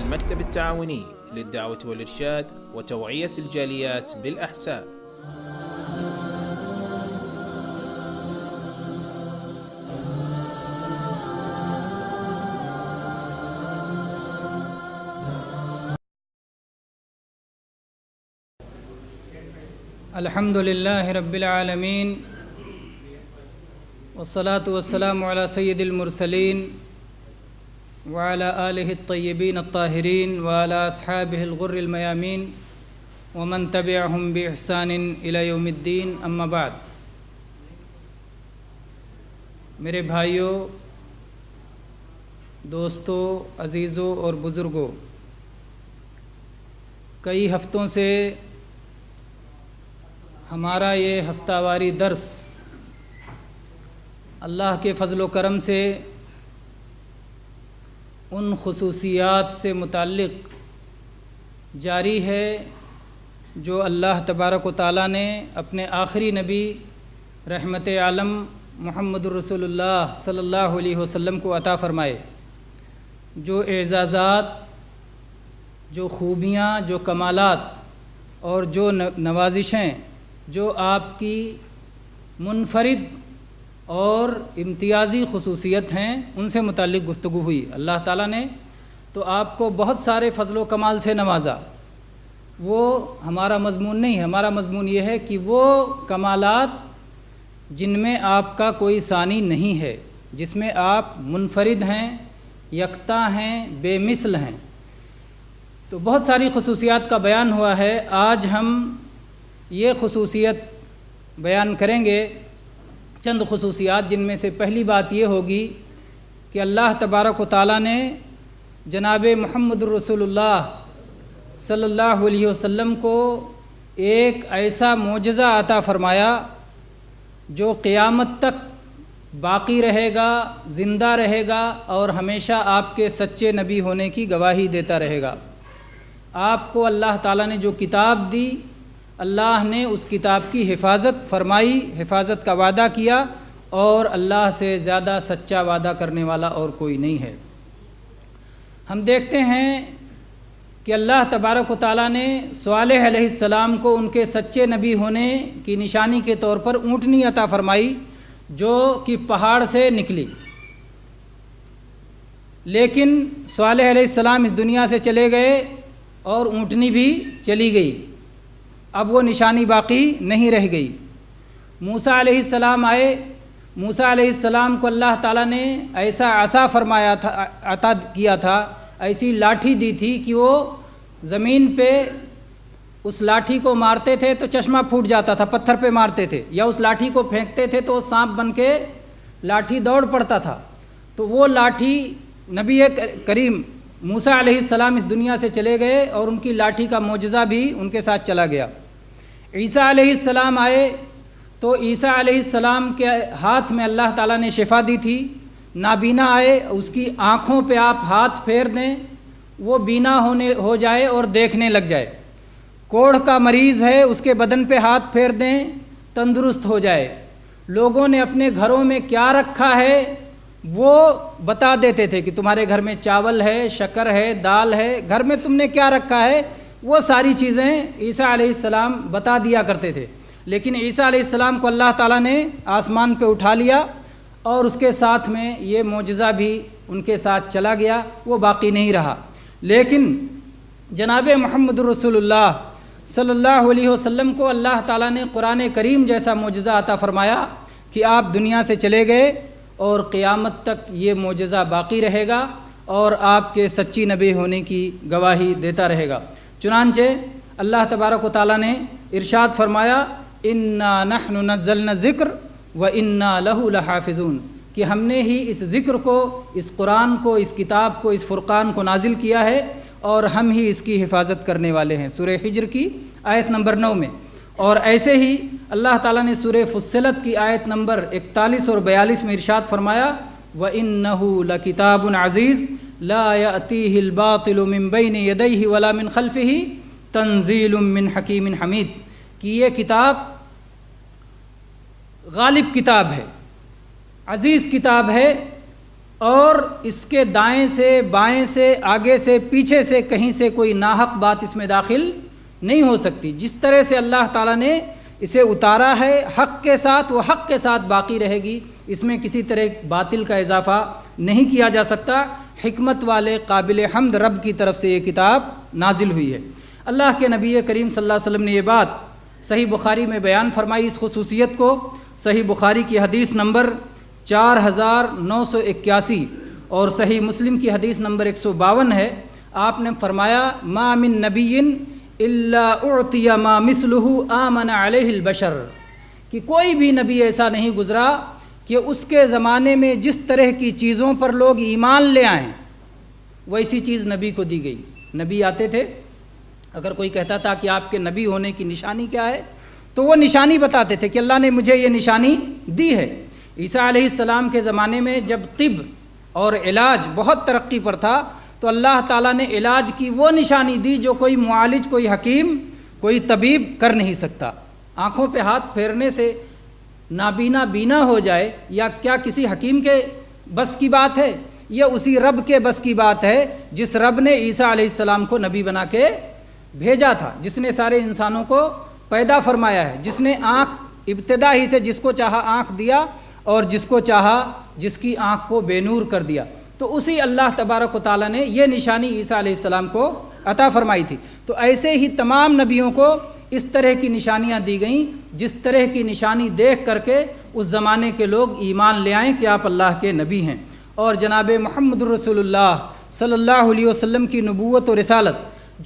المكتب التعاوني للدعوة والإرشاد وتوعية الجاليات بالأحساء. الحمد لله رب العالمين والصلاة والسلام على سيد المرسلين وعلى آله الطيبين الطاهرين وعلى أصحابه الغر الميامين ومن تبعهم بإحسان إلى يوم الدين. أما بعد، میرے بھائیوں، دوستوں، عزیزوں اور بزرگوں، کئی ہفتوں سے ہمارا یہ ہفتہ واری درس اللہ کے فضل و کرم سے ان خصوصیات سے متعلق جاری ہے جو اللہ تبارک و تعالیٰ نے اپنے آخری نبی رحمت عالم محمد الرسول اللہ صلی اللہ علیہ وسلم کو عطا فرمائے. جو اعزازات، جو خوبیاں، جو کمالات اور جو نوازشیں جو آپ کی منفرد اور امتیازی خصوصیت ہیں، ان سے متعلق گفتگو ہوئی. اللہ تعالیٰ نے تو آپ کو بہت سارے فضل و کمال سے نوازا. وہ ہمارا مضمون نہیں ہے. ہمارا مضمون یہ ہے کہ وہ کمالات جن میں آپ کا کوئی ثانی نہیں ہے، جس میں آپ منفرد ہیں، یکتا ہیں، بے مثل ہیں. تو بہت ساری خصوصیات کا بیان ہوا ہے. آج ہم یہ خصوصیت بیان کریں گے، چند خصوصیات، جن میں سے پہلی بات یہ ہوگی کہ اللہ تبارک و تعالیٰ نے جناب محمد الرسول اللہ صلی اللہ علیہ وسلم کو ایک ایسا معجزہ عطا فرمایا جو قیامت تک باقی رہے گا، زندہ رہے گا اور ہمیشہ آپ کے سچے نبی ہونے کی گواہی دیتا رہے گا. آپ کو اللہ تعالیٰ نے جو کتاب دی، اللہ نے اس کتاب کی حفاظت فرمائی، حفاظت کا وعدہ کیا، اور اللہ سے زیادہ سچا وعدہ کرنے والا اور کوئی نہیں ہے. ہم دیکھتے ہیں کہ اللہ تبارک و تعالیٰ نے صالح علیہ السلام کو ان کے سچے نبی ہونے کی نشانی کے طور پر اونٹنی عطا فرمائی جو کہ پہاڑ سے نکلی. لیکن صالح علیہ السلام اس دنیا سے چلے گئے اور اونٹنی بھی چلی گئی. اب وہ نشانی باقی نہیں رہ گئی. موسیٰ علیہ السلام آئے. موسیٰ علیہ السلام کو اللہ تعالیٰ نے ایسا عصا فرمایا تھا، عطا کیا تھا، ایسی لاٹھی دی تھی کہ وہ زمین پہ اس لاٹھی کو مارتے تھے تو چشمہ پھوٹ جاتا تھا. پتھر پہ مارتے تھے یا اس لاٹھی کو پھینکتے تھے تو سانپ بن کے لاٹھی دوڑ پڑتا تھا. تو وہ لاٹھی نبی کریم موسیٰ علیہ السلام اس دنیا سے چلے گئے اور ان کی لاٹھی کا معجزہ بھی ان کے ساتھ چلا گیا. عیسیٰ علیہ السلام آئے تو عیسیٰ علیہ السلام کے ہاتھ میں اللہ تعالیٰ نے شفا دی تھی. نابینا آئے، اس کی آنکھوں پہ آپ ہاتھ پھیر دیں، وہ بینا ہو جائے اور دیکھنے لگ جائے. کوڑھ کا مریض ہے، اس کے بدن پہ ہاتھ پھیر دیں، تندرست ہو جائے. لوگوں نے اپنے گھروں میں کیا رکھا ہے وہ بتا دیتے تھے کہ تمہارے گھر میں چاول ہے، شکر ہے، دال ہے، گھر میں تم نے کیا رکھا ہے، وہ ساری چیزیں عیسیٰ علیہ السلام بتا دیا کرتے تھے. لیکن عیسیٰ علیہ السلام کو اللہ تعالیٰ نے آسمان پہ اٹھا لیا اور اس کے ساتھ میں یہ معجزہ بھی ان کے ساتھ چلا گیا، وہ باقی نہیں رہا. لیکن جناب محمد الرسول اللہ صلی اللہ علیہ وسلم کو اللہ تعالیٰ نے قرآن کریم جیسا معجزہ عطا فرمایا کہ آپ دنیا سے چلے گئے اور قیامت تک یہ معجزہ باقی رہے گا اور آپ کے سچی نبی ہونے کی گواہی دیتا رہے گا. چنانچہ اللہ تبارک و تعالیٰ نے ارشاد فرمایا، انا نحن نزلنا الذکر وانا لہ لحافظون، کہ ہم نے ہی اس ذکر کو، اس قرآن کو، اس کتاب کو، اس فرقان کو نازل کیا ہے اور ہم ہی اس کی حفاظت کرنے والے ہیں. سورہ حجر کی آیت نمبر 9 میں. اور ایسے ہی اللہ تعالیٰ نے سورہ فصلت کی آیت نمبر 41 اور 42 میں ارشاد فرمایا، وَإِنَّهُ لَكِتَابٌ عَزِيزٌ لَا يَأْتِيهِ الْبَاطِلُ مِنْ بَيْنِ يَدَيْهِ وَلَا مِنْ خَلْفِهِ تَنزِيلٌ مِنْ حَكِيمٍ حَمِيدٍ، کہ یہ کتاب غالب کتاب ہے، عزیز کتاب ہے، اور اس کے دائیں سے بائیں سے آگے سے پیچھے سے کہیں سے کوئی ناحق بات اس میں داخل نہیں ہو سکتی۔ جس طرح سے اللہ تعالیٰ نے اسے اتارا ہے حق کے ساتھ، وہ حق کے ساتھ باقی رہے گی، اس میں کسی طرح باطل کا اضافہ نہیں کیا جا سکتا۔ حکمت والے قابل حمد رب کی طرف سے یہ کتاب نازل ہوئی ہے۔ اللہ کے نبی کریم صلی اللہ علیہ وسلم نے یہ بات صحیح بخاری میں بیان فرمائی، اس خصوصیت کو صحیح بخاری کی حدیث نمبر 4981 اور صحیح مسلم کی حدیث نمبر 152 ہے۔ آپ نے فرمایا ما من نبی الا اعطی ما مثلہ آمن علیہ البشر، کہ کوئی بھی نبی ایسا نہیں گزرا کہ اس کے زمانے میں جس طرح کی چیزوں پر لوگ ایمان لے آئیں ویسی چیز نبی کو دی گئی۔ نبی آتے تھے، اگر کوئی کہتا تھا کہ آپ کے نبی ہونے کی نشانی کیا ہے تو وہ نشانی بتاتے تھے کہ اللہ نے مجھے یہ نشانی دی ہے۔ عیسیٰ علیہ السلام کے زمانے میں جب طب اور علاج بہت ترقی پر تھا تو اللہ تعالیٰ نے علاج کی وہ نشانی دی جو کوئی معالج، کوئی حکیم، کوئی طبیب کر نہیں سکتا۔ آنکھوں پہ ہاتھ پھیرنے سے نابینا بینا ہو جائے یا کیا کسی حکیم کے بس کی بات ہے؟ یہ اسی رب کے بس کی بات ہے جس رب نے عیسیٰ علیہ السلام کو نبی بنا کے بھیجا تھا، جس نے سارے انسانوں کو پیدا فرمایا ہے، جس نے آنکھ ابتدا ہی سے جس کو چاہا آنکھ دیا اور جس کو چاہا جس کی آنکھ کو بے نور کر دیا۔ تو اسی اللہ تبارک و تعالیٰ نے یہ نشانی عیسیٰ علیہ السلام کو عطا فرمائی تھی۔ تو ایسے ہی تمام نبیوں کو اس طرح کی نشانیاں دی گئیں جس طرح کی نشانی دیکھ کر کے اس زمانے کے لوگ ایمان لے آئیں کہ آپ اللہ کے نبی ہیں۔ اور جناب محمد رسول اللہ صلی اللہ علیہ وسلم کی نبوت و رسالت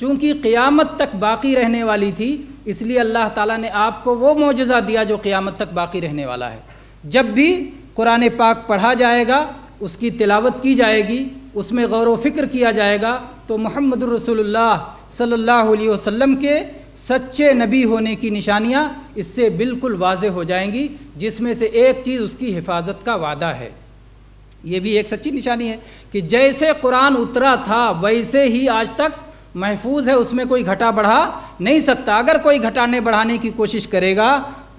چونکہ قیامت تک باقی رہنے والی تھی، اس لیے اللہ تعالیٰ نے آپ کو وہ معجزہ دیا جو قیامت تک باقی رہنے والا ہے۔ جب بھی قرآن پاک پڑھا جائے گا، اس کی تلاوت کی جائے گی، اس میں غور و فکر کیا جائے گا تو محمد رسول اللہ صلی اللہ علیہ وسلم کے سچے نبی ہونے کی نشانیاں اس سے بالکل واضح ہو جائیں گی، جس میں سے ایک چیز اس کی حفاظت کا وعدہ ہے۔ یہ بھی ایک سچی نشانی ہے کہ جیسے قرآن اترا تھا ویسے ہی آج تک محفوظ ہے، اس میں کوئی گھٹا بڑھا نہیں سکتا۔ اگر کوئی گھٹانے بڑھانے کی کوشش کرے گا،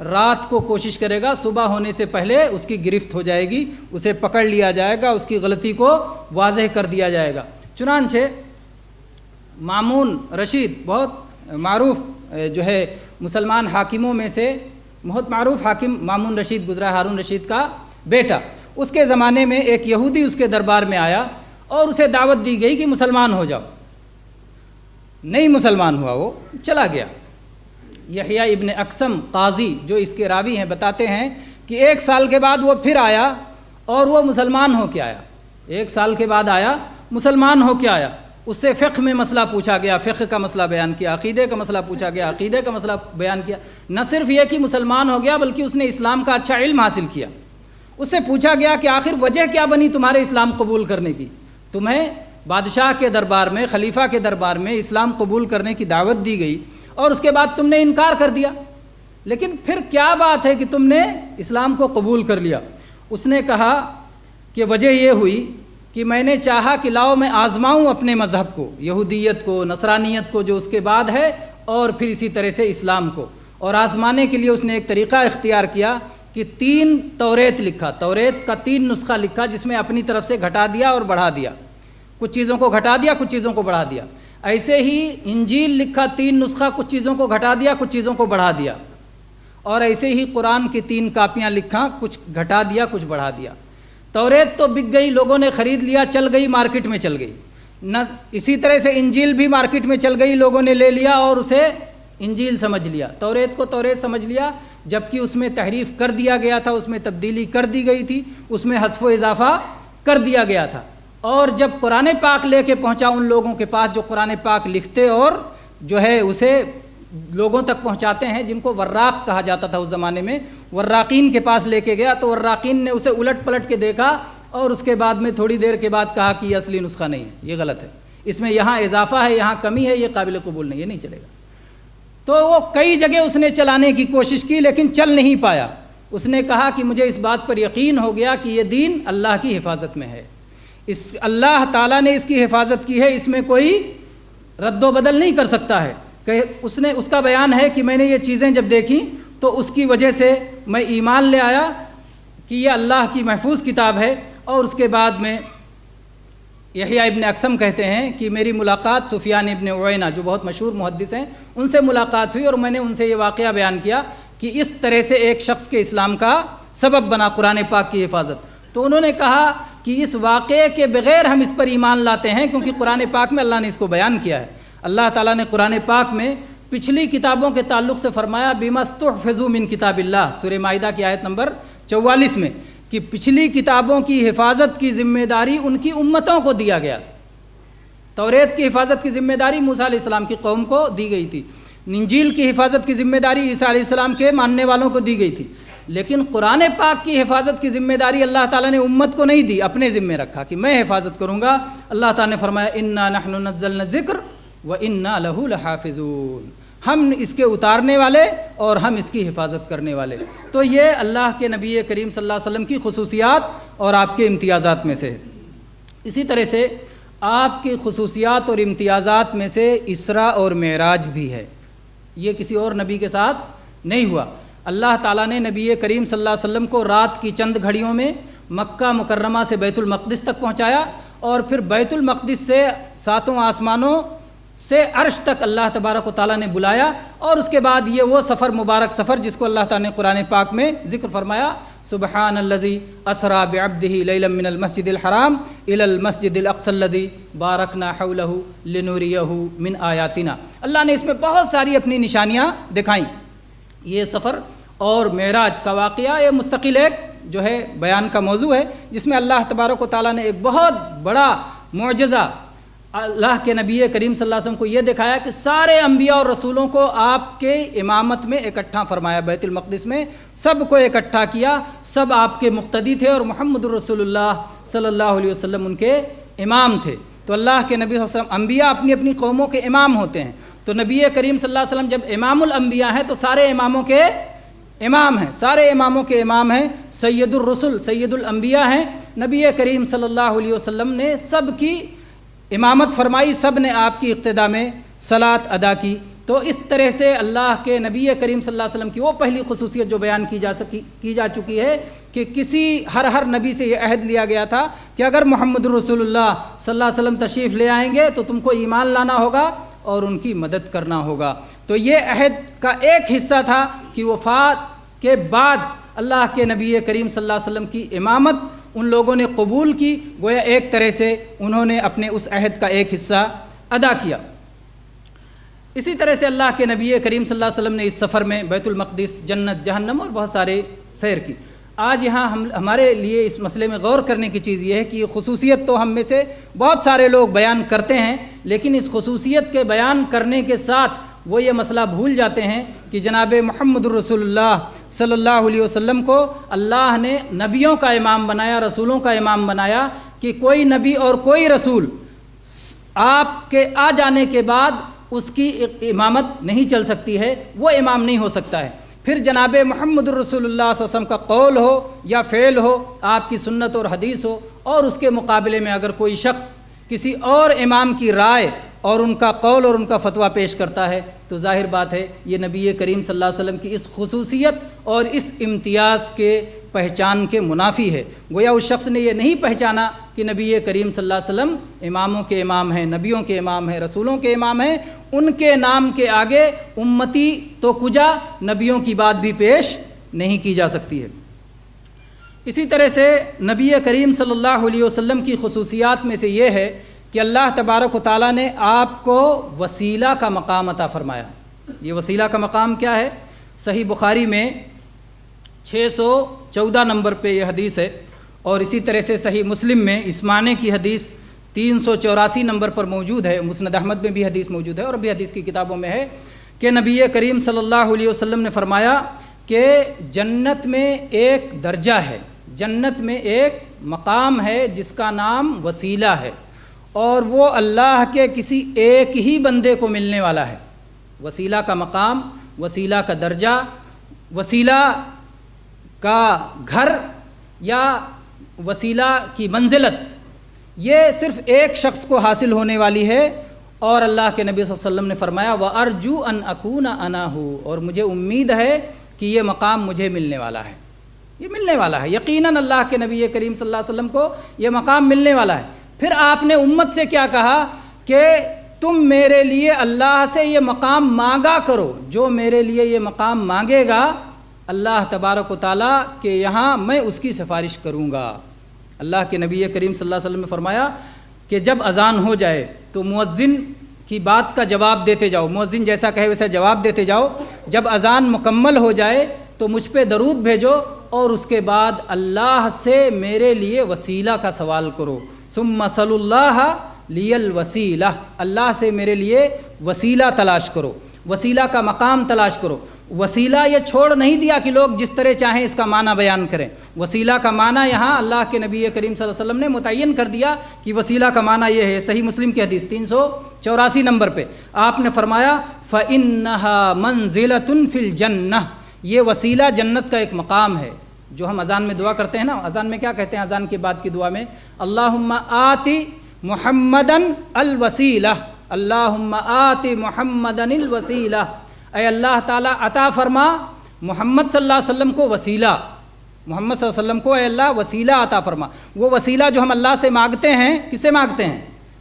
رات کو کوشش کرے گا، صبح ہونے سے پہلے اس کی گرفت ہو جائے گی، اسے پکڑ لیا جائے گا، اس کی غلطی کو واضح کر دیا جائے گا۔ چنانچہ مامون رشید بہت معروف جو ہے مسلمان حاکموں میں سے بہت معروف حاکم مامون رشید گزرا، ہارون رشید کا بیٹا۔ اس کے زمانے میں ایک یہودی اس کے دربار میں آیا اور اسے دعوت دی گئی کہ مسلمان ہو جاؤ۔ نہیں مسلمان ہوا، وہ چلا گیا۔ یحییٰ ابن اقسم قاضی جو اس کے راوی ہیں بتاتے ہیں کہ 1 سال کے بعد وہ پھر آیا اور وہ مسلمان ہو کے آیا۔ 1 سال کے بعد آیا، مسلمان ہو کے آیا۔ اس سے فقہ میں مسئلہ پوچھا گیا، فقہ کا مسئلہ بیان کیا، عقیدے کا مسئلہ پوچھا گیا، عقیدے کا مسئلہ بیان کیا۔ نہ صرف یہ کہ مسلمان ہو گیا بلکہ اس نے اسلام کا اچھا علم حاصل کیا۔ اس سے پوچھا گیا کہ آخر وجہ کیا بنی تمہارے اسلام قبول کرنے کی؟ تمہیں بادشاہ کے دربار میں، خلیفہ کے دربار میں اسلام قبول کرنے کی دعوت دی گئی اور اس کے بعد تم نے انکار کر دیا، لیکن پھر کیا بات ہے کہ تم نے اسلام کو قبول کر لیا؟ اس نے کہا کہ وجہ یہ ہوئی کہ میں نے چاہا کہ لاؤ میں آزماؤں اپنے مذہب کو، یہودیت کو، نصرانیت کو جو اس کے بعد ہے، اور پھر اسی طرح سے اسلام کو۔ اور آزمانے کے لیے اس نے ایک طریقہ اختیار کیا کہ 3 توریت لکھا، توریت کا 3 نسخہ لکھا جس میں اپنی طرف سے گھٹا دیا اور بڑھا دیا، کچھ چیزوں کو گھٹا دیا، کچھ چیزوں کو بڑھا دیا۔ ایسے ہی انجیل لکھا 3 نسخہ، کچھ چیزوں کو گھٹا دیا، کچھ چیزوں کو بڑھا دیا۔ اور ایسے ہی قرآن کی 3 کاپیاں لکھا، کچھ گھٹا دیا، کچھ بڑھا دیا۔ توریت تو بک گئی، لوگوں نے خرید لیا، چل گئی، مارکیٹ میں چل گئی۔ اسی طرح سے انجیل بھی مارکیٹ میں چل گئی، لوگوں نے لے لیا اور اسے انجیل سمجھ لیا، توریت کو توریت سمجھ لیا، جبکہ اس میں تحریف کر دیا گیا تھا، اس میں تبدیلی کر دی گئی تھی، اس میں حذف و اضافہ کر دیا گیا تھا۔ اور جب قرآن پاک لے کے پہنچا ان لوگوں کے پاس جو قرآن پاک لکھتے اور جو ہے اسے لوگوں تک پہنچاتے ہیں، جن کو وراق کہا جاتا تھا اس زمانے میں، وراقین کے پاس لے کے گیا تو وراقین نے اسے الٹ پلٹ کے دیکھا اور اس کے بعد میں تھوڑی دیر کے بعد کہا کہ یہ اصلی نسخہ نہیں ہے، یہ غلط ہے، اس میں یہاں اضافہ ہے، یہاں کمی ہے، یہ قابل قبول نہیں ہے، نہیں چلے گا۔ تو وہ کئی جگہ اس نے چلانے کی کوشش کی لیکن چل نہیں پایا۔ اس نے کہا کہ مجھے اس بات پر یقین ہو گیا کہ یہ دین اللہ کی حفاظت میں ہے، اس اللہ تعالیٰ نے اس کی حفاظت کی ہے، اس میں کوئی رد و بدل نہیں کر سکتا ہے۔ کہ اس کا بیان ہے کہ میں نے یہ چیزیں جب دیکھیں تو اس کی وجہ سے میں ایمان لے آیا کہ یہ اللہ کی محفوظ کتاب ہے، اور اس کے بعد میں یحییٰ ابن اقسم کہتے ہیں کہ میری ملاقات سفیان ابن عیینہ جو بہت مشہور محدث ہیں ان سے ملاقات ہوئی، اور میں نے ان سے یہ واقعہ بیان کیا کہ اس طرح سے ایک شخص کے اسلام کا سبب بنا قرآن پاک کی حفاظت۔ تو انہوں نے کہا کہ اس واقعے کے بغیر ہم اس پر ایمان لاتے ہیں، کیونکہ قرآن پاک میں اللہ نے اس کو بیان کیا ہے۔ اللہ تعالیٰ نے قرآن پاک میں پچھلی کتابوں کے تعلق سے فرمایا بِمَا اسْتُحْفِظُوا مِن کتاب اللہ، سورہ مائدہ کی آیت نمبر 44 میں، کہ پچھلی کتابوں کی حفاظت کی ذمہ داری ان کی امتوں کو دیا گیا تھا۔ توریت کی حفاظت کی ذمہ داری موسیٰ علیہ السلام کی قوم کو دی گئی تھی، انجیل کی حفاظت کی ذمہ داری عیسیٰ علیہ السلام کے ماننے والوں کو دی گئی تھی، لیکن قرآن پاک کی حفاظت کی ذمہ داری اللہ تعالیٰ نے امت کو نہیں دی، اپنے ذمہ رکھا کہ میں حفاظت کروں گا۔ اللہ تعالیٰ نے فرمایا اِنَّا نَحْنُ نَزَّلْنَا الذِّكْرَ وَإِنَّا لَهُ لَحَافِظُونَ، ہم اس کے اتارنے والے اور ہم اس کی حفاظت کرنے والے۔ تو یہ اللہ کے نبی کریم صلی اللہ علیہ وسلم کی خصوصیات اور آپ کے امتیازات میں سے ہے۔ اسی طرح سے آپ کی خصوصیات اور امتیازات میں سے اسراء اور معراج بھی ہے، یہ کسی اور نبی کے ساتھ نہیں ہوا۔ اللہ تعالیٰ نے نبی کریم صلی اللہ علیہ وسلم کو رات کی چند گھڑیوں میں مکہ مکرمہ سے بیت المقدس تک پہنچایا، اور پھر بیت المقدس سے 7 آسمانوں سے عرش تک اللہ تبارک و تعالیٰ نے بلایا، اور اس کے بعد یہ وہ سفر مبارک سفر جس کو اللہ تعالیٰ نے قرآن پاک میں ذکر فرمایا، سبحان الذی اسریٰ بعبدہ لیلا من المسجد الحرام الی المسجد الاقصی الذی بارکنا حولہ لنریہ من آیاتنا۔ اللہ نے اس میں بہت ساری اپنی نشانیاں دکھائیں۔ یہ سفر اور معراج کا واقعہ یہ مستقل ایک جو ہے بیان کا موضوع ہے، جس میں اللہ تبارک و تعالیٰ نے ایک بہت بڑا معجزہ اللہ کے نبی کریم صلی اللہ علیہ وسلم کو یہ دکھایا کہ سارے انبیاء اور رسولوں کو آپ کے امامت میں اکٹھا فرمایا، بیت المقدس میں سب کو اکٹھا کیا، سب آپ کے مقتدی تھے، اور محمد الرسول اللہ صلی اللہ علیہ وسلم ان کے امام تھے۔ تو اللہ کے نبی صلی اللہ علیہ وسلم انبیاء اپنی اپنی قوموں کے امام ہوتے ہیں، تو نبی کریم صلی اللہ علیہ وسلم جب امام الانبیاء ہیں تو سارے اماموں کے امام ہیں، سارے اماموں کے امام ہیں، سید الرسل سید الانبیاء ہیں۔ نبی کریم صلی اللہ علیہ وسلم نے سب کی امامت فرمائی، سب نے آپ کی اقتداء میں صلاۃ ادا کی۔ تو اس طرح سے اللہ کے نبی کریم صلی اللہ علیہ وسلم کی وہ پہلی خصوصیت جو بیان کی جا چکی ہے کہ ہر نبی سے یہ عہد لیا گیا تھا کہ اگر محمد الرسول اللہ صلی اللہ علیہ وسلم تشریف لے آئیں گے تو تم کو ایمان لانا ہوگا اور ان کی مدد کرنا ہوگا۔ تو یہ عہد کا ایک حصہ تھا کہ وفات کے بعد اللہ کے نبی کریم صلی اللہ علیہ وسلم کی امامت ان لوگوں نے قبول کی، گویا ایک طرح سے انہوں نے اپنے اس عہد کا ایک حصہ ادا کیا۔ اسی طرح سے اللہ کے نبی کریم صلی اللہ علیہ وسلم نے اس سفر میں بیت المقدس، جنت، جہنم اور بہت سارے سیر کی۔ آج یہاں ہمارے لیے اس مسئلے میں غور کرنے کی چیز یہ ہے کہ یہ خصوصیت تو ہم میں سے بہت سارے لوگ بیان کرتے ہیں، لیکن اس خصوصیت کے بیان کرنے کے ساتھ وہ یہ مسئلہ بھول جاتے ہیں کہ جناب محمد الرسول اللہ صلی اللہ علیہ وسلم کو اللہ نے نبیوں کا امام بنایا، رسولوں کا امام بنایا، کہ کوئی نبی اور کوئی رسول آپ کے آ جانے کے بعد اس کی امامت نہیں چل سکتی ہے، وہ امام نہیں ہو سکتا ہے۔ پھر جناب محمد الرسول اللہ صلی اللہ علیہ وسلم کا قول ہو یا فعل ہو، آپ کی سنت اور حدیث ہو، اور اس کے مقابلے میں اگر کوئی شخص کسی اور امام کی رائے اور ان کا قول اور ان کا فتویٰ پیش کرتا ہے تو ظاہر بات ہے یہ نبی کریم صلی اللہ علیہ وسلم کی اس خصوصیت اور اس امتیاز کے پہچان کے منافی ہے۔ گویا اس شخص نے یہ نہیں پہچانا کہ نبی کریم صلی اللہ علیہ وسلم اماموں کے امام ہیں، نبیوں کے امام ہیں، رسولوں کے امام ہیں، ان کے نام کے آگے امتی تو کجا نبیوں کی بات بھی پیش نہیں کی جا سکتی ہے۔ اسی طرح سے نبی کریم صلی اللہ علیہ وسلم کی خصوصیات میں سے یہ ہے کہ اللہ تبارک و تعالیٰ نے آپ کو وسیلہ کا مقام عطا فرمایا۔ یہ وسیلہ کا مقام کیا ہے؟ صحیح بخاری میں 614 نمبر پہ یہ حدیث ہے، اور اسی طرح سے صحیح مسلم میں اس معنی کی حدیث 384 نمبر پر موجود ہے، مسند احمد میں بھی حدیث موجود ہے اور بھی حدیث کی کتابوں میں ہے کہ نبی کریم صلی اللہ علیہ وسلم نے فرمایا کہ جنت میں ایک درجہ ہے، جنت میں ایک مقام ہے جس کا نام وسیلہ ہے، اور وہ اللہ کے کسی ایک ہی بندے کو ملنے والا ہے۔ وسیلہ کا مقام، وسیلہ کا درجہ، وسیلہ کا گھر یا وسیلہ کی منزلت، یہ صرف ایک شخص کو حاصل ہونے والی ہے، اور اللہ کے نبی صلی اللہ علیہ وسلم نے فرمایا وَأَرْجُو أَنْ أَكُونَ أَنَا هُ، اور مجھے امید ہے کہ یہ مقام مجھے ملنے والا ہے۔ یہ ملنے والا ہے، یقیناً اللہ کے نبی کریم صلی اللہ علیہ وسلم کو یہ مقام ملنے والا ہے۔ پھر آپ نے امت سے کیا کہا کہ تم میرے لیے اللہ سے یہ مقام مانگا کرو، جو میرے لیے یہ مقام مانگے گا اللہ تبارک و تعالیٰ کہ یہاں میں اس کی سفارش کروں گا۔ اللہ کے نبی کریم صلی اللہ علیہ وسلم نے فرمایا کہ جب اذان ہو جائے تو مؤذن کی بات کا جواب دیتے جاؤ، مؤذن جیسا کہے ویسا جواب دیتے جاؤ، جب اذان مکمل ہو جائے تو مجھ پہ درود بھیجو اور اس کے بعد اللہ سے میرے لیے وسیلہ کا سوال کرو، ثم صلی اللہ لی الوسیلہ، اللہ سے میرے لیے وسیلہ تلاش کرو، وسیلہ کا مقام تلاش کرو۔ وسیلہ یہ چھوڑ نہیں دیا کہ لوگ جس طرح چاہیں اس کا معنی بیان کریں، وسیلہ کا معنی یہاں اللہ کے نبی کریم صلی اللہ علیہ وسلم نے متعین کر دیا کہ وسیلہ کا معنی یہ ہے۔ صحیح مسلم کی حدیث 384 نمبر پہ آپ نے فرمایا فَإِنَّهَا مَنزِلَةٌ فِي الْجَنَّةِ، یہ وسیلہ جنت کا ایک مقام ہے۔ جو ہم اذان میں دعا کرتے ہیں نا، اذان میں کیا کہتے ہیں؟ اذان کے بعد کی دعا میں اللہم آتی محمدن الوسیلہ، اللہم آتی محمدن الوسیلہ، اے اللہ تعالیٰ عطا فرما محمد صلی اللہ علیہ وسلم کو وسیلہ، محمد صلی اللہ علیہ وسلم کو اے اللہ وسیلہ عطا فرما۔ وہ وسیلہ جو ہم اللہ سے مانگتے ہیں، کس سے مانگتے ہیں؟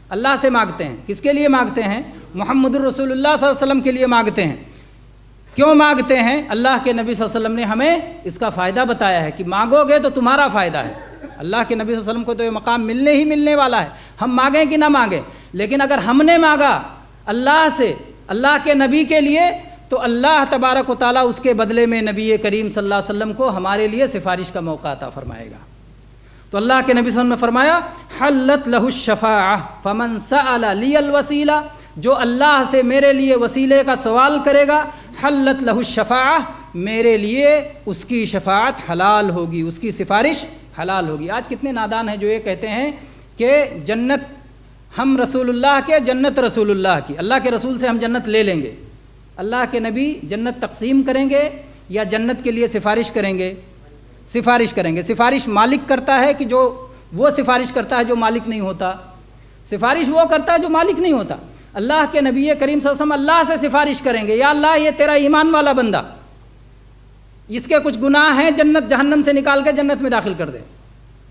اللہ سے مانگتے ہیں۔ کس کے لیے مانگتے ہیں؟ محمد الرسول اللہ صلی اللہ علیہ وسلم کے لیے مانگتے ہیں۔ کیوں مانگتے ہیں؟ اللہ کے نبی صلی اللہ علیہ وسلم نے ہمیں اس کا فائدہ بتایا ہے کہ مانگو گے تو تمہارا فائدہ ہے۔ اللہ کے نبی صلی اللہ علیہ وسلم کو تو یہ مقام ملنے ہی ملنے والا ہے، ہم مانگیں کہ نہ مانگیں، لیکن اگر ہم نے مانگا اللہ سے اللہ کے نبی کے لیے تو اللہ تبارک و تعالیٰ اس کے بدلے میں نبی کریم صلی اللہ علیہ وسلم کو ہمارے لیے سفارش کا موقع عطا فرمائے گا۔ تو اللہ کے نبی صلی اللہ علیہ وسلم نے فرمایا حلت لہ الشفاعہ فمن سأل لی الوسیلہ، جو اللہ سے میرے لیے وسیلے کا سوال کرے گا حلت لہ الشفاعہ، میرے لیے اس کی شفاعت حلال ہوگی، اس کی سفارش حلال ہوگی۔ آج کتنے نادان ہیں جو یہ کہتے ہیں کہ جنت ہم رسول اللہ کے، جنت رسول اللہ کی، اللہ کے رسول سے ہم جنت لے لیں گے۔ اللہ کے نبی جنت تقسیم کریں گے یا جنت کے لیے سفارش کریں گے؟ سفارش کریں گے۔ سفارش مالک کرتا ہے کہ جو وہ سفارش کرتا ہے جو مالک نہیں ہوتا؟ سفارش وہ کرتا ہے جو مالک نہیں ہوتا۔ اللہ کے نبی کریم صلی اللہ علیہ وسلم اللہ سے سفارش کریں گے، یا اللہ یہ تیرا ایمان والا بندہ، اس کے کچھ گناہ ہیں، جنت جہنم سے نکال کے جنت میں داخل کر دے۔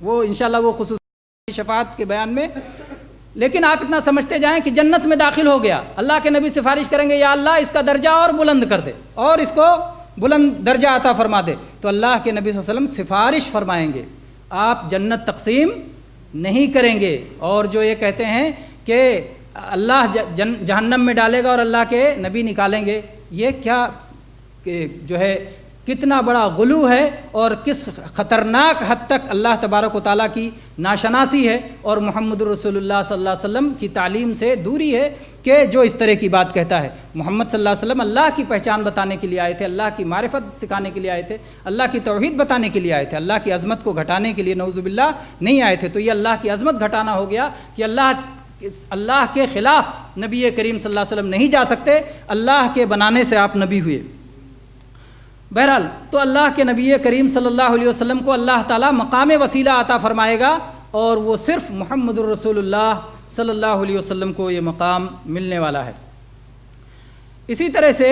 وہ انشاءاللہ وہ خصوصی شفاعت کے بیان میں، لیکن آپ اتنا سمجھتے جائیں کہ جنت میں داخل ہو گیا، اللہ کے نبی سفارش کریں گے یا اللہ اس کا درجہ اور بلند کر دے اور اس کو بلند درجہ عطا فرما دے، تو اللہ کے نبی صلی اللہ علیہ وسلم سفارش فرمائیں گے، آپ جنت تقسیم نہیں کریں گے۔ اور جو یہ کہتے ہیں کہ اللہ جہنم میں ڈالے گا اور اللہ کے نبی نکالیں گے، یہ کیا کہ جو ہے کتنا بڑا غلو ہے اور کس خطرناک حد تک اللہ تبارک و تعالیٰ کی ناشناسی ہے اور محمد الرسول اللہ صلی اللہ علیہ وسلم کی تعلیم سے دوری ہے کہ جو اس طرح کی بات کہتا ہے۔ محمد صلی اللہ علیہ وسلم اللہ کی پہچان بتانے کے لیے آئے تھے، اللہ کی معرفت سکھانے کے لیے آئے تھے، اللہ کی توحید بتانے کے لیے آئے تھے، اللہ کی عظمت کو گھٹانے کے لیے نعوذ باللہ نہیں آئے تھے۔ تو یہ اللہ کی عظمت گھٹانا ہو گیا کہ اللہ کے خلاف نبی کریم صلی اللہ علیہ وسلم نہیں جا سکتے، اللہ کے بنانے سے آپ نبی ہوئے۔ بہرحال تو اللہ کے نبی کریم صلی اللہ علیہ وسلم کو اللہ تعالیٰ مقام وسیلہ عطا فرمائے گا اور وہ صرف محمد الرسول اللہ صلی اللہ علیہ وسلم کو یہ مقام ملنے والا ہے۔ اسی طرح سے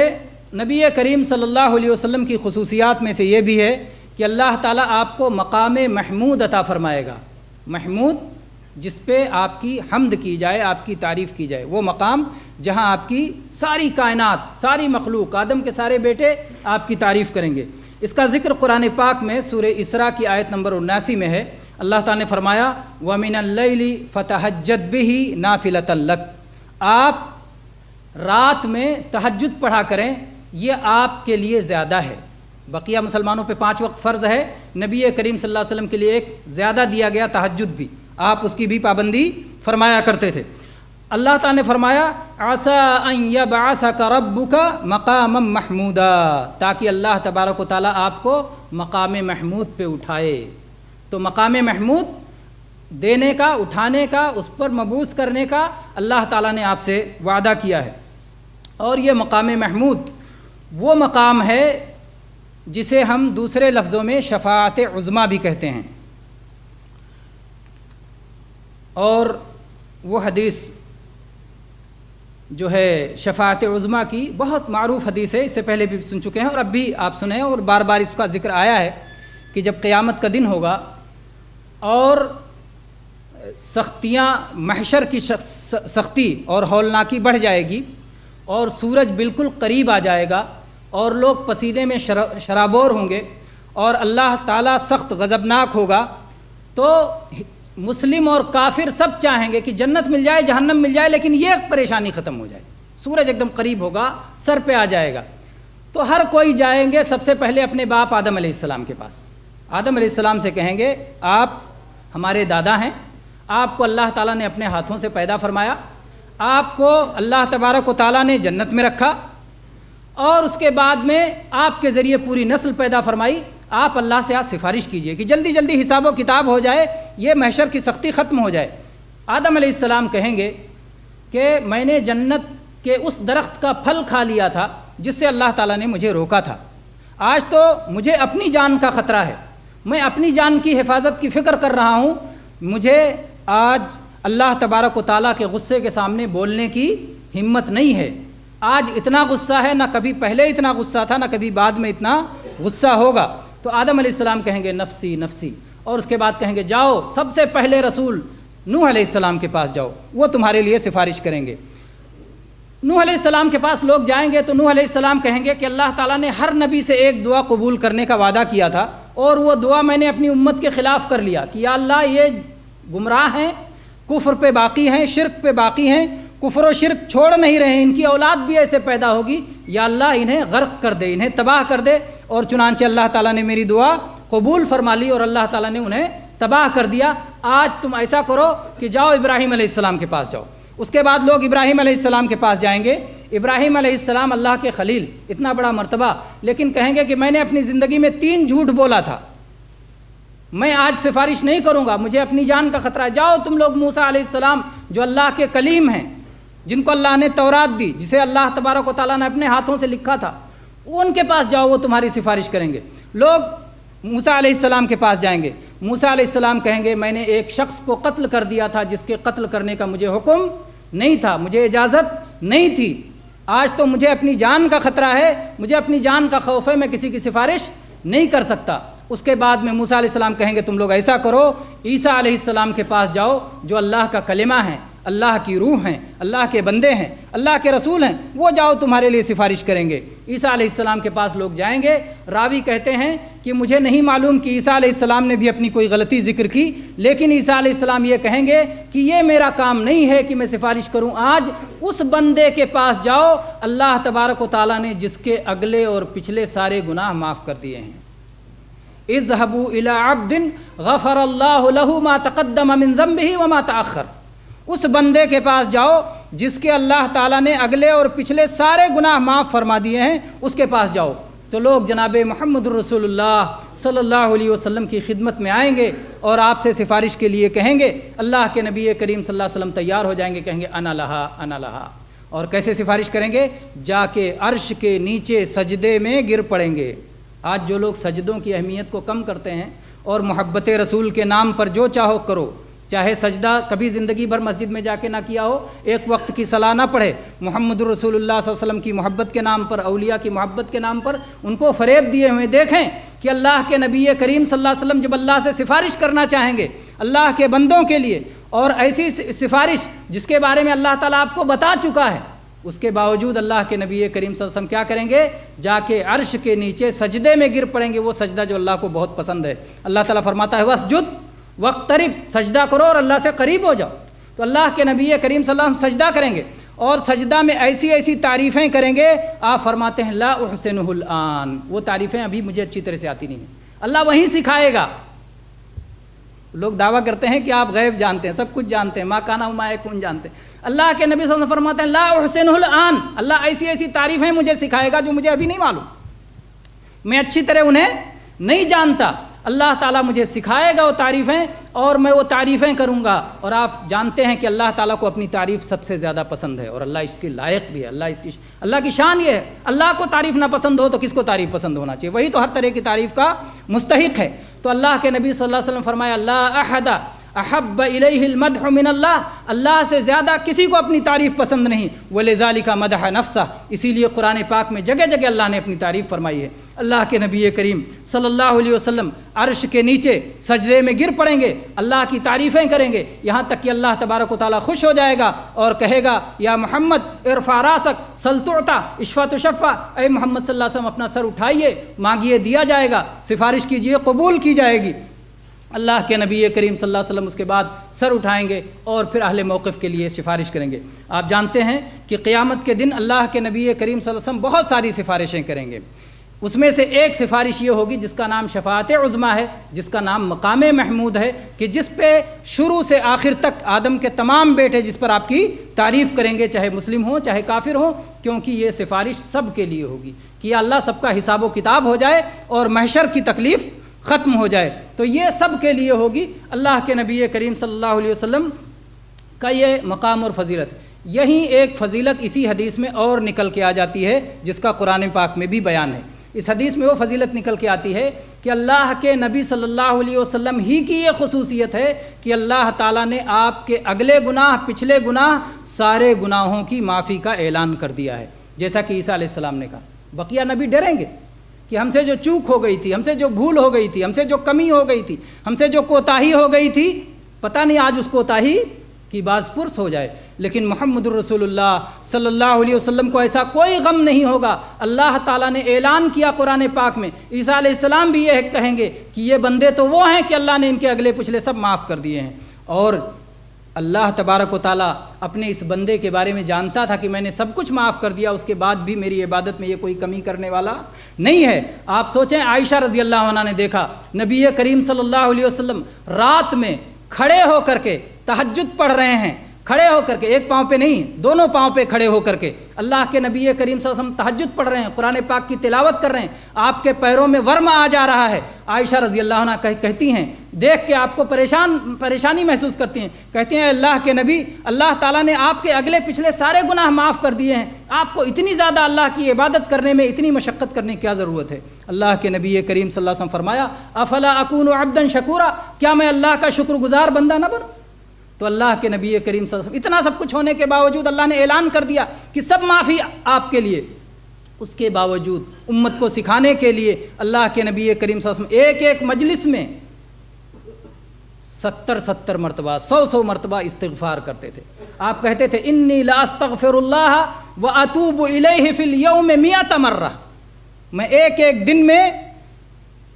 نبی کریم صلی اللہ علیہ وسلم کی خصوصیات میں سے یہ بھی ہے کہ اللہ تعالیٰ آپ کو مقام محمود عطا فرمائے گا۔ محمود جس پہ آپ کی حمد کی جائے، آپ کی تعریف کی جائے، وہ مقام جہاں آپ کی ساری کائنات، ساری مخلوق، آدم کے سارے بیٹے آپ کی تعریف کریں گے۔ اس کا ذکر قرآن پاک میں سورہ اسراء کی آیت نمبر 79 میں ہے۔ اللہ تعالیٰ نے فرمایا وَمِنَ اللَّيْلِ فَتَهَجَّدْ بِهِ نَافِلَةً لَكَ، آپ رات میں تہجد پڑھا کریں، یہ آپ کے لیے زیادہ ہے۔ بقیہ مسلمانوں پہ 5 وقت فرض ہے، نبی کریم صلی اللہ علیہ وسلم کے لیے ایک زیادہ دیا گیا تہجد بھی، آپ اس کی بھی پابندی فرمایا کرتے تھے۔ اللہ تعالیٰ نے فرمایا عَسَىٰ أَن يَبْعَثَكَ رَبُّكَ مَقَامًا مَحْمُودًا، تاکہ اللہ تبارک و تعالیٰ آپ کو مقام محمود پہ اٹھائے۔ تو مقام محمود دینے کا، اٹھانے کا، اس پر مبعوث کرنے کا اللہ تعالیٰ نے آپ سے وعدہ کیا ہے۔ اور یہ مقام محمود وہ مقام ہے جسے ہم دوسرے لفظوں میں شفاعت عظمیٰ بھی کہتے ہیں۔ اور وہ حدیث جو ہے شفاعت عظمیٰ کی بہت معروف حدیث ہے، اس سے پہلے بھی سن چکے ہیں اور اب بھی آپ سنیں اور بار بار اس کا ذکر آیا ہے کہ جب قیامت کا دن ہوگا اور سختیاں، محشر کی سختی اور ہولناکی بڑھ جائے گی اور سورج بالکل قریب آ جائے گا اور لوگ پسینے میں شرابور ہوں گے اور اللہ تعالیٰ سخت غضبناک ہوگا، تو مسلم اور کافر سب چاہیں گے کہ جنت مل جائے، جہنم مل جائے، لیکن یہ پریشانی ختم ہو جائے۔ سورج ایک دم قریب ہوگا، سر پہ آ جائے گا، تو ہر کوئی جائیں گے سب سے پہلے اپنے باپ آدم علیہ السلام کے پاس۔ آدم علیہ السلام سے کہیں گے آپ ہمارے دادا ہیں، آپ کو اللہ تعالیٰ نے اپنے ہاتھوں سے پیدا فرمایا، آپ کو اللہ تبارک و تعالیٰ نے جنت میں رکھا اور اس کے بعد میں آپ کے ذریعے پوری نسل پیدا فرمائی، آپ اللہ سے آج سفارش کیجئے کہ جلدی جلدی حساب و کتاب ہو جائے، یہ محشر کی سختی ختم ہو جائے۔ آدم علیہ السلام کہیں گے کہ میں نے جنت کے اس درخت کا پھل کھا لیا تھا جس سے اللہ تعالیٰ نے مجھے روکا تھا، آج تو مجھے اپنی جان کا خطرہ ہے، میں اپنی جان کی حفاظت کی فکر کر رہا ہوں، مجھے آج اللہ تبارک و تعالیٰ کے غصے کے سامنے بولنے کی ہمت نہیں ہے، آج اتنا غصہ ہے، نہ کبھی پہلے اتنا غصہ تھا، نہ کبھی بعد میں اتنا غصہ ہوگا۔ تو آدم علیہ السلام کہیں گے نفسی نفسی، اور اس کے بعد کہیں گے جاؤ سب سے پہلے رسول نوح علیہ السلام کے پاس جاؤ، وہ تمہارے لیے سفارش کریں گے۔ نوح علیہ السلام کے پاس لوگ جائیں گے تو نوح علیہ السلام کہیں گے کہ اللہ تعالیٰ نے ہر نبی سے ایک دعا قبول کرنے کا وعدہ کیا تھا، اور وہ دعا میں نے اپنی امت کے خلاف کر لیا کہ یا اللہ یہ گمراہ ہیں، کفر پہ باقی ہیں، شرک پہ باقی ہیں، کفر و شرک چھوڑ نہیں رہے ہیں، ان کی اولاد بھی ایسے پیدا ہوگی، یا اللہ انہیں غرق کر دے، انہیں تباہ کر دے۔ اور چنانچہ اللہ تعالیٰ نے میری دعا قبول فرما لی اور اللہ تعالیٰ نے انہیں تباہ کر دیا۔ آج تم ایسا کرو کہ جاؤ ابراہیم علیہ السلام کے پاس جاؤ۔ اس کے بعد لوگ ابراہیم علیہ السلام کے پاس جائیں گے۔ ابراہیم علیہ السلام اللہ کے خلیل، اتنا بڑا مرتبہ، لیکن کہیں گے کہ میں نے اپنی زندگی میں 3 جھوٹ بولا تھا، میں آج سفارش نہیں کروں گا، مجھے اپنی جان کا خطرہ ہے۔ جاؤ تم لوگ موسیٰ علیہ السلام جو اللہ کے کلیم ہیں، جن کو اللہ نے تورات دی، جسے اللہ تبارک و تعالیٰ نے اپنے ہاتھوں سے لکھا تھا، ان کے پاس جاؤ، وہ تمہاری سفارش کریں گے۔ لوگ موسیٰ علیہ السلام کے پاس جائیں گے، موسیٰ علیہ السلام کہیں گے میں نے ایک شخص کو قتل کر دیا تھا جس کے قتل کرنے کا مجھے حکم نہیں تھا، مجھے اجازت نہیں تھی، آج تو مجھے اپنی جان کا خطرہ ہے، مجھے اپنی جان کا خوف ہے، میں کسی کی سفارش نہیں کر سکتا۔ اس کے بعد میں موسیٰ علیہ السلام کہیں گے تم لوگ ایسا کرو، عیسیٰ علیہ السلام کے پاس جاؤ جو اللہ کا کلمہ ہیں، اللہ کی روح ہیں، اللہ کے بندے ہیں، اللہ کے رسول ہیں، وہ جاؤ تمہارے لیے سفارش کریں گے۔ عیسیٰ علیہ السلام کے پاس لوگ جائیں گے۔ راوی کہتے ہیں کہ مجھے نہیں معلوم کہ عیسیٰ علیہ السلام نے بھی اپنی کوئی غلطی ذکر کی، لیکن عیسیٰ علیہ السلام یہ کہیں گے کہ یہ میرا کام نہیں ہے کہ میں سفارش کروں، آج اس بندے کے پاس جاؤ اللہ تبارک و تعالیٰ نے جس کے اگلے اور پچھلے سارے گناہ معاف کر دیے ہیں۔ اذهبوا الى عبد غفر اللہ له ما تقدم من ذنبه وما تأخر، اس بندے کے پاس جاؤ جس کے اللہ تعالیٰ نے اگلے اور پچھلے سارے گناہ معاف فرما دیے ہیں، اس کے پاس جاؤ۔ تو لوگ جناب محمد الرسول اللہ صلی اللہ علیہ وسلم کی خدمت میں آئیں گے اور آپ سے سفارش کے لیے کہیں گے۔ اللہ کے نبی کریم صلی اللہ علیہ وسلم تیار ہو جائیں گے، کہیں گے انا لہا انا لہا، اور کیسے سفارش کریں گے؟ جا کے عرش کے نیچے سجدے میں گر پڑیں گے۔ آج جو لوگ سجدوں کی اہمیت کو کم کرتے ہیں اور محبت رسول کے نام پر جو چاہو کرو، چاہے سجدہ کبھی زندگی بھر مسجد میں جا کے نہ کیا ہو، ایک وقت کی صلاح نہ پڑھے، محمد الرسول اللہ صلی اللہ علیہ وسلم کی محبت کے نام پر، اولیاء کی محبت کے نام پر ان کو فریب دیے ہوئے دیکھیں کہ اللہ کے نبی کریم صلی اللہ علیہ وسلم جب اللہ سے سفارش کرنا چاہیں گے اللہ کے بندوں کے لیے، اور ایسی سفارش جس کے بارے میں اللہ تعالیٰ آپ کو بتا چکا ہے، اس کے باوجود اللہ کے نبی کریم صلی اللہ علیہ وسلم کیا کریں گے؟ جا کے عرش کے نیچے سجدے میں گر پڑیں گے، وہ سجدہ جو اللہ کو بہت پسند ہے۔ اللہ تعالیٰ فرماتا ہے واسجد واقترب، سجدہ کرو اور اللہ سے قریب ہو جاؤ۔ تو اللہ کے نبی کریم صلی اللہ علیہ وسلم سجدہ کریں گے اور سجدہ میں ایسی ایسی تعریفیں کریں گے، آپ فرماتے ہیں لا احسنہ الآن، وہ تعریفیں ابھی مجھے اچھی طرح سے آتی نہیں ہیں، اللہ وہیں سکھائے گا۔ لوگ دعویٰ کرتے ہیں کہ آپ غیب جانتے ہیں، سب کچھ جانتے ہیں، ما کان وما یکون جانتے ہیں۔ اللہ کے نبی صلی اللہ علیہ وسلم فرماتے ہیں لا احسنہ الآن، اللہ ایسی ایسی تعریفیں مجھے سکھائے گا جو مجھے ابھی نہیں معلوم، میں اچھی طرح انہیں نہیں جانتا، اللہ تعالیٰ مجھے سکھائے گا وہ تعریفیں اور میں وہ تعریفیں کروں گا۔ اور آپ جانتے ہیں کہ اللہ تعالیٰ کو اپنی تعریف سب سے زیادہ پسند ہے اور اللہ اس کے لائق بھی ہے، اللہ کی شان یہ ہے، اللہ کو تعریف نہ پسند ہو تو کس کو تعریف پسند ہونا چاہیے؟ وہی تو ہر طرح کی تعریف کا مستحق ہے۔ تو اللہ کے نبی صلی اللہ علیہ وسلم فرمایا لا احد احب الیہ المدح من اللہ، اللہ سے زیادہ کسی کو اپنی تعریف پسند نہیں، ولذالک مدح نفسہ، اسی لیے قرآن پاک میں جگہ جگہ اللہ نے اپنی تعریف فرمائی ہے۔ اللہ کے نبی کریم صلی اللہ علیہ وسلم عرش کے نیچے سجدے میں گر پڑیں گے، اللہ کی تعریفیں کریں گے، یہاں تک کہ اللہ تبارک و تعالیٰ خوش ہو جائے گا اور کہے گا یا محمد ارفع راسک سل تعطا اشفع تشفع، اے محمد صلی اللہ علیہ وسلم اپنا سر اٹھائیے، مانگیے دیا جائے گا، سفارش کیجئے قبول کی جائے گی۔ اللہ کے نبی کریم صلی اللہ علیہ وسلم اس کے بعد سر اٹھائیں گے اور پھر اہل موقف کے لیے سفارش کریں گے۔ آپ جانتے ہیں کہ قیامت کے دن اللہ کے نبی کریم صلی اللہ علیہ وسلم بہت ساری سفارشیں کریں گے، اس میں سے ایک سفارش یہ ہوگی جس کا نام شفاعت عظمیٰ ہے، جس کا نام مقام محمود ہے، کہ جس پہ شروع سے آخر تک آدم کے تمام بیٹے جس پر آپ کی تعریف کریں گے، چاہے مسلم ہوں چاہے کافر ہوں، کیونکہ یہ سفارش سب کے لیے ہوگی کہ یا اللہ سب کا حساب و کتاب ہو جائے اور محشر کی تکلیف ختم ہو جائے، تو یہ سب کے لیے ہوگی۔ اللہ کے نبی کریم صلی اللہ علیہ وسلم کا یہ مقام اور فضیلت، یہیں ایک فضیلت اسی حدیث میں اور نکل کے آ جاتی ہے جس کا قرآن پاک میں بھی بیان ہے۔ اس حدیث میں وہ فضیلت نکل کے آتی ہے کہ اللہ کے نبی صلی اللہ علیہ وسلم ہی کی یہ خصوصیت ہے کہ اللہ تعالیٰ نے آپ کے اگلے گناہ پچھلے گناہ سارے گناہوں کی معافی کا اعلان کر دیا ہے، جیسا کہ عیسیٰ علیہ السلام نے کہا۔ بقیہ نبی ڈریں گے کہ ہم سے جو چوک ہو گئی تھی، ہم سے جو بھول ہو گئی تھی، ہم سے جو کمی ہو گئی تھی، ہم سے جو کوتاہی ہو گئی تھی، پتہ نہیں آج اس کوتاہی کی باز پرس ہو جائے، لیکن محمد الرسول اللہ صلی اللہ علیہ وسلم کو ایسا کوئی غم نہیں ہوگا۔ اللہ تعالیٰ نے اعلان کیا قرآن پاک میں، عیسیٰ علیہ السلام بھی یہ کہیں گے کہ یہ بندے تو وہ ہیں کہ اللہ نے ان کے اگلے پچھلے سب معاف کر دیے ہیں، اور اللہ تبارک و تعالیٰ اپنے اس بندے کے بارے میں جانتا تھا کہ میں نے سب کچھ معاف کر دیا، اس کے بعد بھی میری عبادت میں یہ کوئی کمی کرنے والا نہیں ہے۔ آپ سوچیں، عائشہ رضی اللہ عنہ نے دیکھا نبی کریم صلی اللہ علیہ وسلم رات میں کھڑے ہو کر کے تہجد پڑھ رہے ہیں، کھڑے ہو کر کے، ایک پاؤں پہ نہیں دونوں پاؤں پہ کھڑے ہو کر کے اللہ کے نبی کریم صلی اللہ علیہ وسلم تہجد پڑھ رہے ہیں، قرآن پاک کی تلاوت کر رہے ہیں، آپ کے پیروں میں ورم آ جا رہا ہے۔ عائشہ رضی اللہ عنہ کہتی ہیں، دیکھ کے آپ کو پریشانی محسوس کرتی ہیں، کہتے ہیں اللہ کے نبی، اللہ تعالیٰ نے آپ کے اگلے پچھلے سارے گناہ معاف کر دیے ہیں، آپ کو اتنی زیادہ اللہ کی عبادت کرنے میں اتنی مشقت کرنے کی کیا ضرورت ہے؟ اللہ کے نبی کریم صلی اللہ علیہ وسلم فرمایا افلا اکون عبدا شکورا، کیا میں اللہ کا شکر گزار بندہ نہ بنوں؟ تو اللہ کے نبی کریم صلی اللہ علیہ وسلم اتنا سب کچھ ہونے کے باوجود اللہ نے اعلان کر دیا کہ سب معافی آپ کے لیے، اس کے باوجود امت کو سکھانے کے لیے اللہ کے نبی کریم صلی اللہ علیہ وسلم ایک ایک مجلس میں 70 مرتبہ 100 مرتبہ استغفار کرتے تھے۔ آپ کہتے تھے انی لا استغفر اللہ واتوب الیہ فی الیوم 100 مرہ، میں ایک ایک دن میں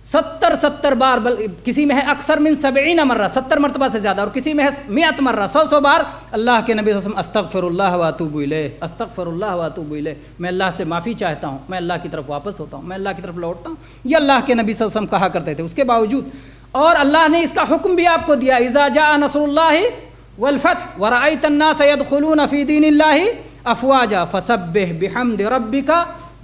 70 بار، کسی میں ہے اکثر من 70 مرہ، 70 مرتبہ سے زیادہ، اور کسی میں ہے 100 مرہ، 100 بار اللہ کے نبی صلی اللہ علیہ وسلم استغفر اللہ واتوب الیہ، استغفر اللہ واتوب الیہ، میں اللہ سے معافی چاہتا ہوں، میں اللہ کی طرف واپس ہوتا ہوں، میں اللہ کی طرف لوٹتا ہوں، یہ اللہ کے نبی صلی اللہ علیہ وسلم کہا کرتے تھے۔ اس کے باوجود اور اللہ نے اس کا حکم بھی آپ کو دیا، اذا جاء نصر اللہ والفتح ورأیت الناس يدخلون فی دین اللہ افواجا فسبح بحمد ربک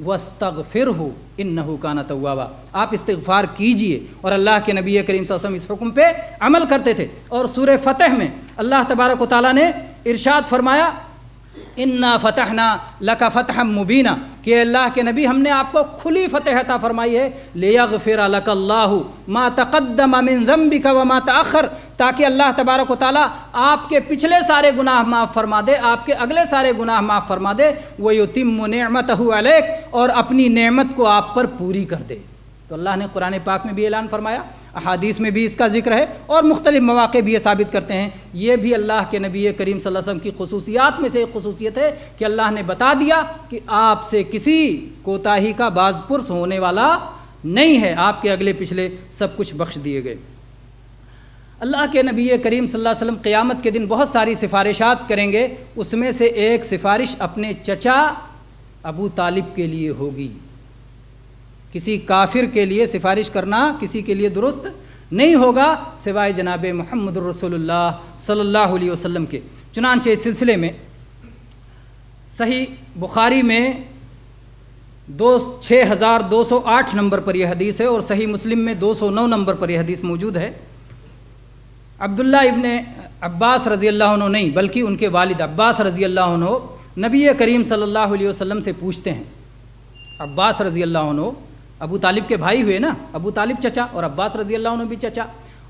واستغفرہ انہ کان توابا، آپ استغفار کیجئے، اور اللہ کے نبی کریم صلی اللہ علیہ وسلم اس حکم پہ عمل کرتے تھے۔ اور سورہ فتح میں اللہ تبارک و تعالیٰ نے ارشاد فرمایا انا فتحنا لک فتحا مبینا، کہ اللہ کے نبی ہم نے آپ کو کھلی فتح عطا فرمائی ہے، لیغفر لک اللہ ما تقدم من ذنبک وما تأخر، تاکہ اللہ تبارک و تعالیٰ آپ کے پچھلے سارے گناہ معاف فرما دے، آپ کے اگلے سارے گناہ معاف فرما دے، وَيُتِمُّ نِعْمَتَهُ عَلَيْكَ، اور اپنی نعمت کو آپ پر پوری کر دے۔ تو اللہ نے قرآن پاک میں بھی اعلان فرمایا، احادیث میں بھی اس کا ذکر ہے، اور مختلف مواقع بھی یہ ثابت کرتے ہیں۔ یہ بھی اللہ کے نبی کریم صلی اللہ علیہ وسلم کی خصوصیات میں سے ایک خصوصیت ہے کہ اللہ نے بتا دیا کہ آپ سے کسی کوتاہی کا باز پرس ہونے والا نہیں ہے، آپ کے اگلے پچھلے سب کچھ بخش دیے گئے۔ اللہ کے نبی کریم صلی اللہ علیہ وسلم قیامت کے دن بہت ساری سفارشات کریں گے، اس میں سے ایک سفارش اپنے چچا ابو طالب کے لیے ہوگی۔ کسی کافر کے لیے سفارش کرنا کسی کے لیے درست نہیں ہوگا سوائے جناب محمد الرسول اللہ صلی اللہ علیہ وسلم کے۔ چنانچہ اس سلسلے میں صحیح بخاری میں 6208 نمبر پر یہ حدیث ہے، اور صحیح مسلم میں 209 نمبر پر یہ حدیث موجود ہے۔ عبداللہ ابن عباس رضی اللہ عنہ نہیں بلکہ ان کے والد عباس رضی اللہ عنہ نبی کریم صلی اللہ علیہ وسلم سے پوچھتے ہیں۔ عباس رضی اللہ عنہ ابو طالب کے بھائی ہوئے نا، ابو طالب چچا اور عباس رضی اللہ عنہ بھی چچا،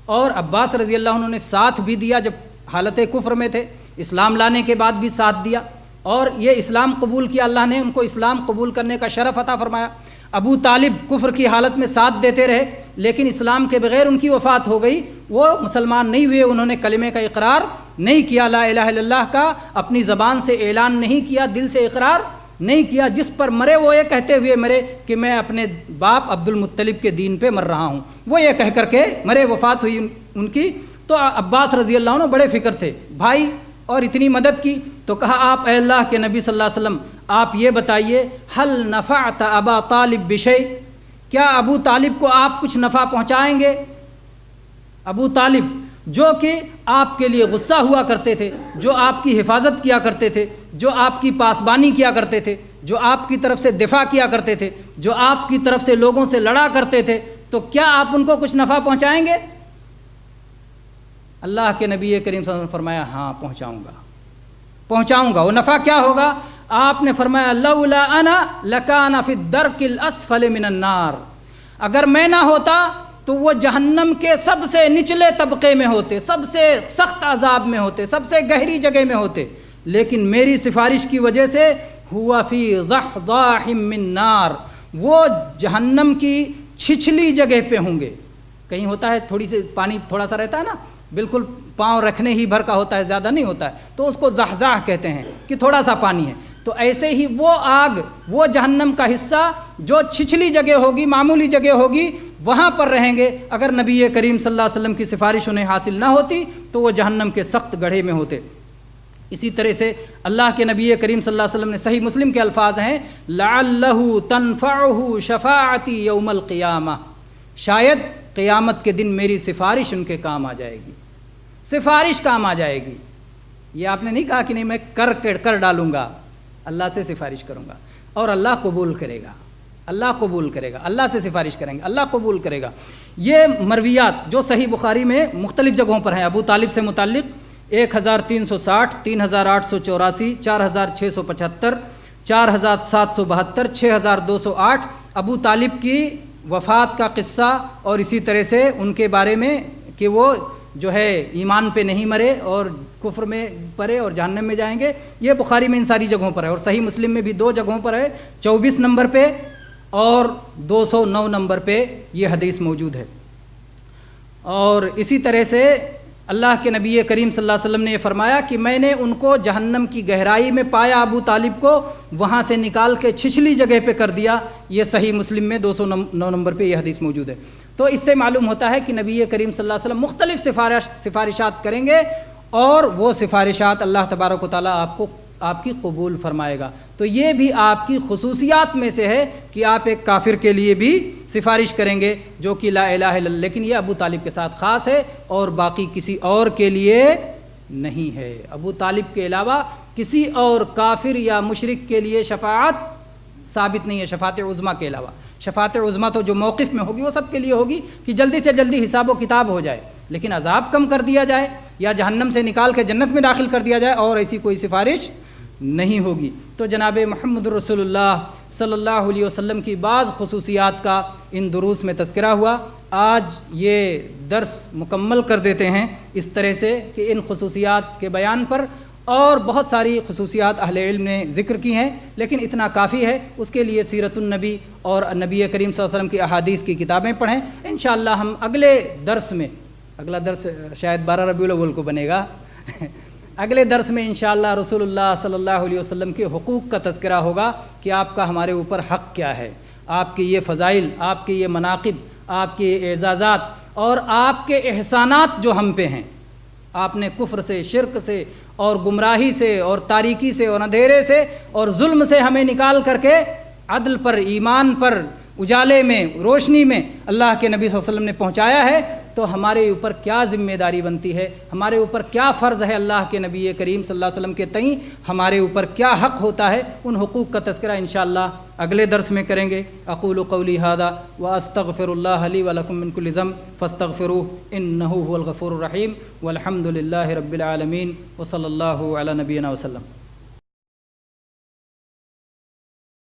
اور عباس رضی اللہ عنہ نے ساتھ بھی دیا جب حالت کفر میں تھے، اسلام لانے کے بعد بھی ساتھ دیا، اور یہ اسلام قبول کیا، اللہ نے ان کو اسلام قبول کرنے کا شرف عطا فرمایا۔ ابو طالب کفر کی حالت میں ساتھ دیتے رہے، لیکن اسلام کے بغیر ان کی وفات ہو گئی، وہ مسلمان نہیں ہوئے، انہوں نے کلمے کا اقرار نہیں کیا، لا الہ الا اللہ کا اپنی زبان سے اعلان نہیں کیا، دل سے اقرار نہیں کیا، جس پر مرے وہ یہ کہتے ہوئے مرے کہ میں اپنے باپ عبد المطلب کے دین پہ مر رہا ہوں، وہ یہ کہہ کر کے مرے، وفات ہوئی ان کی۔ تو عباس رضی اللہ عنہ بڑے فکر تھے بھائی، اور اتنی مدد کی، تو کہا آپ اے اللہ کے نبی صلی اللہ علیہ وسلم آپ یہ بتائیے، حل نفعت ابا طالب بشیء، کیا ابو طالب کو آپ کچھ نفع پہنچائیں گے؟ ابو طالب جو کہ آپ کے لیے غصہ ہوا کرتے تھے، جو آپ کی حفاظت کیا کرتے تھے، جو آپ کی پاسبانی کیا کرتے تھے، جو آپ کی طرف سے دفاع کیا کرتے تھے، جو آپ کی طرف سے لوگوں سے لڑا کرتے تھے، تو کیا آپ ان کو کچھ نفع پہنچائیں گے؟ اللہ کے نبی کریم صلی اللہ علیہ وسلم نے فرمایا ہاں پہنچاؤں گا۔ وہ نفع کیا ہوگا؟ آپ نے فرمایا لولا انا لکان فی الدرک الاسفل من النار، اگر میں نہ ہوتا تو وہ جہنم کے سب سے نچلے طبقے میں ہوتے، سب سے سخت عذاب میں ہوتے، سب سے گہری جگہ میں ہوتے، لیکن میری سفارش کی وجہ سے ہوا فی ضحضاح من نار، وہ جہنم کی چھچلی جگہ پہ ہوں گے۔ کہیں ہوتا ہے تھوڑی سی پانی تھوڑا سا رہتا ہے نا، بالکل پاؤں رکھنے ہی بھر کا ہوتا ہے، زیادہ نہیں ہوتا ہے، تو اس کو زحزاح کہتے ہیں کہ تھوڑا سا پانی ہے۔ تو ایسے ہی وہ آگ، وہ جہنم کا حصہ جو چھچلی جگہ ہوگی، معمولی جگہ ہوگی، وہاں پر رہیں گے۔ اگر نبی کریم صلی اللہ علیہ وسلم کی سفارش انہیں حاصل نہ ہوتی تو وہ جہنم کے سخت گڑھے میں ہوتے۔ اسی طرح سے اللہ کے نبی کریم صلی اللہ علیہ وسلم نے صحیح مسلم کے الفاظ ہیں لعلہ تنفعہ شفاعتی یوم القیامہ، شاید قیامت کے دن میری سفارش ان کے کام آ جائے گی، سفارش کام آ جائے گی۔ یہ آپ نے نہیں کہا کہ نہیں میں کر ڈالوں گا، اللہ سے سفارش کروں گا اور اللہ قبول کرے گا، اللہ قبول کرے گا، اللہ سے سفارش کریں گے، اللہ قبول کرے گا۔ یہ مرویات جو صحیح بخاری میں مختلف جگہوں پر ہیں ابو طالب سے متعلق 1360، 3884، 4675، 4772، 6208 ابو طالب کی وفات کا قصہ، اور اسی طرح سے ان کے بارے میں کہ وہ جو ہے ایمان پہ نہیں مرے اور کفر میں پڑے اور جہنم میں جائیں گے، یہ بخاری میں ان ساری جگہوں پر ہے، اور صحیح مسلم میں بھی 2 جگہوں پر ہے، 24 نمبر پہ اور 209 نمبر پہ یہ حدیث موجود ہے۔ اور اسی طرح سے اللہ کے نبی کریم صلی اللہ علیہ وسلم نے یہ فرمایا کہ میں نے ان کو جہنم کی گہرائی میں پایا، ابو طالب کو وہاں سے نکال کے چھچلی جگہ پہ کر دیا، یہ صحیح مسلم میں 209 نمبر پہ یہ حدیث موجود ہے۔ تو اس سے معلوم ہوتا ہے کہ نبی کریم صلی اللہ علیہ وسلم مختلف سفارشات کریں گے، اور وہ سفارشات اللہ تبارک و تعالیٰ آپ کی قبول فرمائے گا۔ تو یہ بھی آپ کی خصوصیات میں سے ہے کہ آپ ایک کافر کے لیے بھی سفارش کریں گے جو کہ لا الہ الا اللہ، لیکن یہ ابو طالب کے ساتھ خاص ہے اور باقی کسی اور کے لیے نہیں ہے۔ ابو طالب کے علاوہ کسی اور کافر یا مشرک کے لیے شفاعت ثابت نہیں ہے، شفاعت عظمیٰ کے علاوہ۔ شفاعت عظمیٰ تو جو موقف میں ہوگی وہ سب کے لیے ہوگی کہ جلدی سے جلدی حساب و کتاب ہو جائے، لیکن عذاب کم کر دیا جائے یا جہنم سے نکال کے جنت میں داخل کر دیا جائے، اور ایسی کوئی سفارش نہیں ہوگی۔ تو جناب محمد رسول اللہ صلی اللہ علیہ وسلم کی بعض خصوصیات کا ان دروس میں تذکرہ ہوا۔ آج یہ درس مکمل کر دیتے ہیں اس طرح سے کہ ان خصوصیات کے بیان پر، اور بہت ساری خصوصیات اہل علم نے ذکر کی ہیں، لیکن اتنا کافی ہے۔ اس کے لیے سیرت النبی اور نبی کریم صلی اللہ علیہ وسلم کی احادیث کی کتابیں پڑھیں۔ انشاءاللہ ہم اگلے درس میں، اگلا درس شاید 12 ربیع الاول کو بنے گا، اگلے درس میں انشاءاللہ رسول اللہ صلی اللہ علیہ وسلم کے حقوق کا تذکرہ ہوگا کہ آپ کا ہمارے اوپر حق کیا ہے، آپ کے یہ فضائل، آپ کے یہ مناقب، آپ کے یہ اعزازات اور آپ کے احسانات جو ہم پہ ہیں۔ آپ نے کفر سے، شرک سے اور گمراہی سے اور تاریکی سے اور اندھیرے سے اور ظلم سے ہمیں نکال کر کے عدل پر، ایمان پر، اجالے میں، روشنی میں اللہ کے نبی صلی اللہ علیہ وسلم نے پہنچایا ہے۔ تو ہمارے اوپر کیا ذمہ داری بنتی ہے، ہمارے اوپر کیا فرض ہے اللہ کے نبی کریم صلی اللہ علیہ وسلم کے تئیں، ہمارے اوپر کیا حق ہوتا ہے، ان حقوق کا تذکرہ انشاءاللہ اگلے درس میں کریں گے۔ اقول قولی ھذا واستغفر اللہ لی ولکم من کل ذنب فاستغفروہ انہ هو الغفور الرحیم والحمد للہ رب العالمین وصلی اللہ علی نبینا وسلم۔